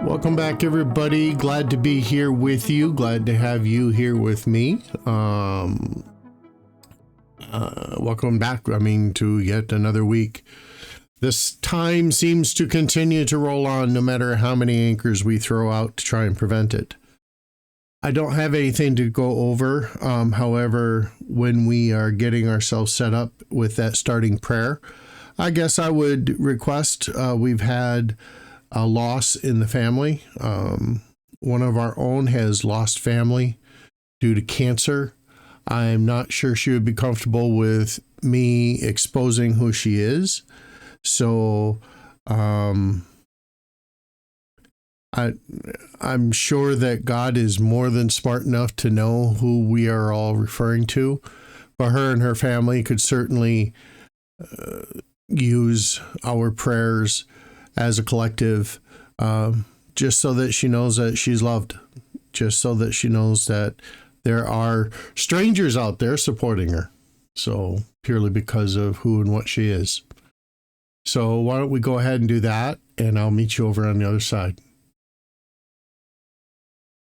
Welcome back, everybody. Glad to be here with you. Glad to have you here with me. Welcome back, to yet another week. This time seems to continue to roll on no matter how many anchors we throw out to try and prevent it. I don't have anything to go over. However, when we are getting ourselves set up with that starting prayer, I guess I would request, we've had a loss in the family. One of our own has lost family due to cancer. I'm not sure she would be comfortable with me exposing who she is. So I'm sure that God is more than smart enough to know who we are all referring to. But her and her family could certainly use our prayers as a collective, just so that she knows that she's loved, just so that she knows that there are strangers out there supporting her. So purely because of who and what she is. So why don't we go ahead and do that, and I'll meet you over on the other side.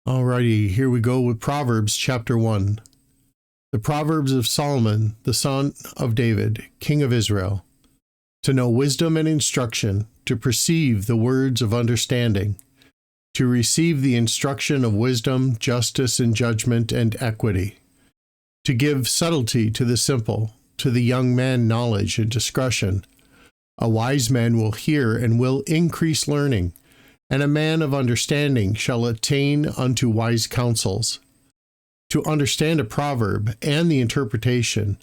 Alrighty, here we go with Proverbs chapter 1. The Proverbs of Solomon, the son of David, king of Israel, to know wisdom and instruction, to perceive the words of understanding, to receive the instruction of wisdom, justice, and judgment, and equity, to give subtlety to the simple, to the young man knowledge and discretion. A wise man will hear and will increase learning, and a man of understanding shall attain unto wise counsels. To understand a proverb and the interpretation,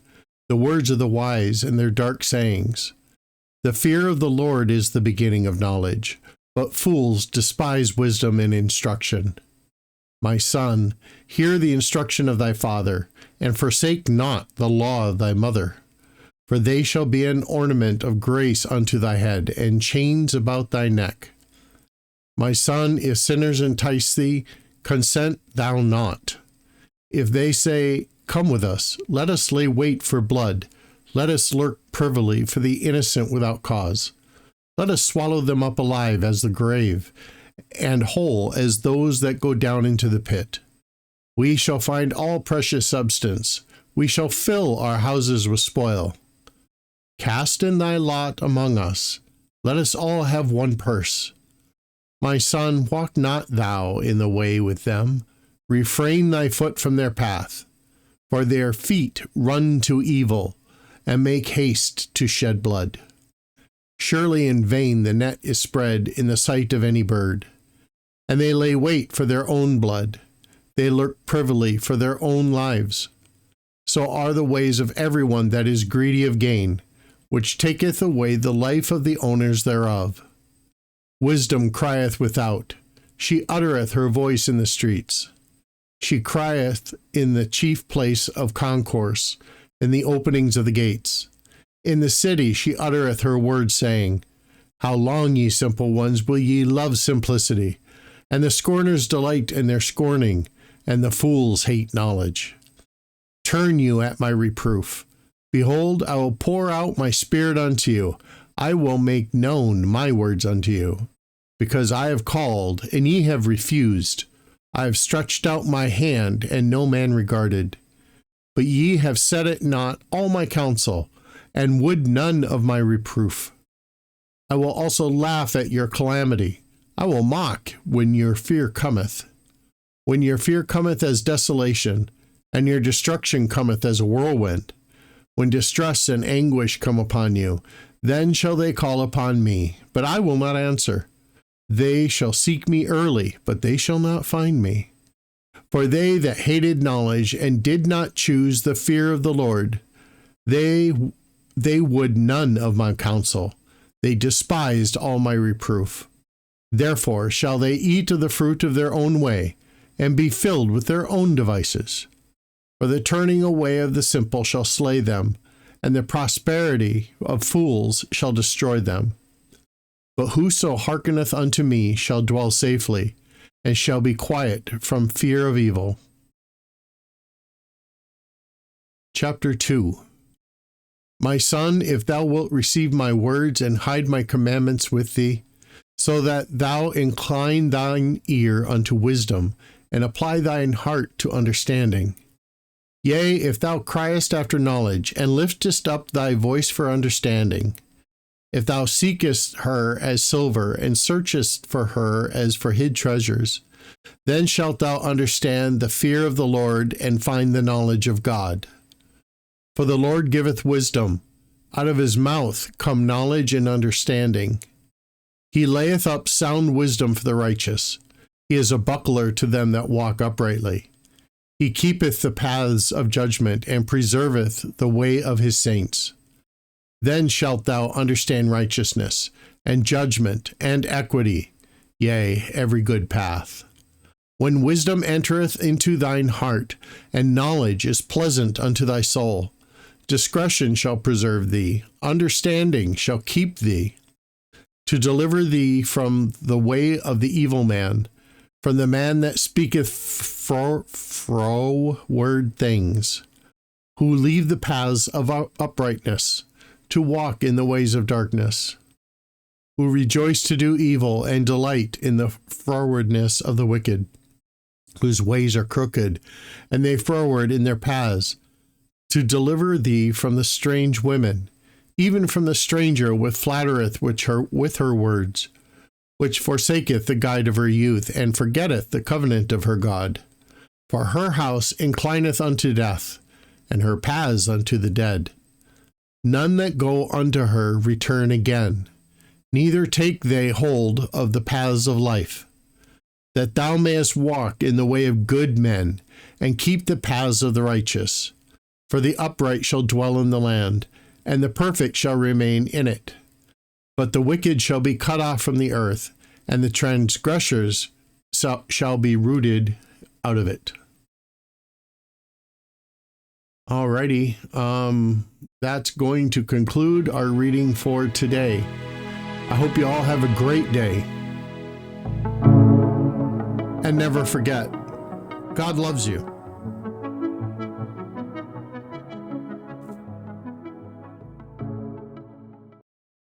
the words of the wise and their dark sayings. The fear of the Lord is the beginning of knowledge, but fools despise wisdom and instruction. My son, hear the instruction of thy father, and forsake not the law of thy mother. For they shall be an ornament of grace unto thy head, and chains about thy neck. My son, if sinners entice thee, consent thou not. If they say, Come with us, let us lay wait for blood. Let us lurk privily for the innocent without cause. Let us swallow them up alive as the grave, and whole as those that go down into the pit. We shall find all precious substance. We shall fill our houses with spoil. Cast in thy lot among us. Let us all have one purse. My son, walk not thou in the way with them. Refrain thy foot from their path. For their feet run to evil, and make haste to shed blood. Surely in vain the net is spread in the sight of any bird, and they lay wait for their own blood. They lurk privily for their own lives. So are the ways of everyone that is greedy of gain, which taketh away the life of the owners thereof. Wisdom crieth without, she uttereth her voice in the streets. She crieth in the chief place of concourse, in the openings of the gates. In the city she uttereth her words, saying, How long, ye simple ones, will ye love simplicity? And the scorners delight in their scorning, and the fools hate knowledge. Turn you at my reproof. Behold, I will pour out my spirit unto you. I will make known my words unto you. Because I have called, and ye have refused. I have stretched out my hand, and no man regarded. But ye have set at naught all my counsel, and would none of my reproof. I will also laugh at your calamity. I will mock when your fear cometh. When your fear cometh as desolation, and your destruction cometh as a whirlwind. When distress and anguish come upon you, then shall they call upon me, but I will not answer. They shall seek me early, but they shall not find me. For they that hated knowledge and did not choose the fear of the Lord, they would none of my counsel. They despised all my reproof. Therefore shall they eat of the fruit of their own way, and be filled with their own devices. For the turning away of the simple shall slay them, and the prosperity of fools shall destroy them. But whoso hearkeneth unto me shall dwell safely, and shall be quiet from fear of evil. Chapter 2. My son, if thou wilt receive my words and hide my commandments with thee, so that thou incline thine ear unto wisdom, and apply thine heart to understanding. Yea, if thou criest after knowledge, and liftest up thy voice for understanding, if thou seekest her as silver, and searchest for her as for hid treasures, then shalt thou understand the fear of the Lord, and find the knowledge of God. For the Lord giveth wisdom, out of his mouth come knowledge and understanding. He layeth up sound wisdom for the righteous. He is a buckler to them that walk uprightly. He keepeth the paths of judgment, and preserveth the way of his saints. Then shalt thou understand righteousness, and judgment, and equity, yea, every good path. When wisdom entereth into thine heart, and knowledge is pleasant unto thy soul, discretion shall preserve thee, understanding shall keep thee, to deliver thee from the way of the evil man, from the man that speaketh froward things, who leave the paths of uprightness, to walk in the ways of darkness, who rejoice to do evil, and delight in the frowardness of the wicked, whose ways are crooked, and they froward in their paths, to deliver thee from the strange women, even from the stranger which flattereth with her words, which forsaketh the guide of her youth, and forgetteth the covenant of her God. For her house inclineth unto death, and her paths unto the dead. None that go unto her return again, neither take they hold of the paths of life, that thou mayest walk in the way of good men, and keep the paths of the righteous. For the upright shall dwell in the land, and the perfect shall remain in it. But the wicked shall be cut off from the earth, and the transgressors shall be rooted out of it. Alrighty, that's going to conclude our reading for today. I hope you all have a great day. And never forget, God loves you.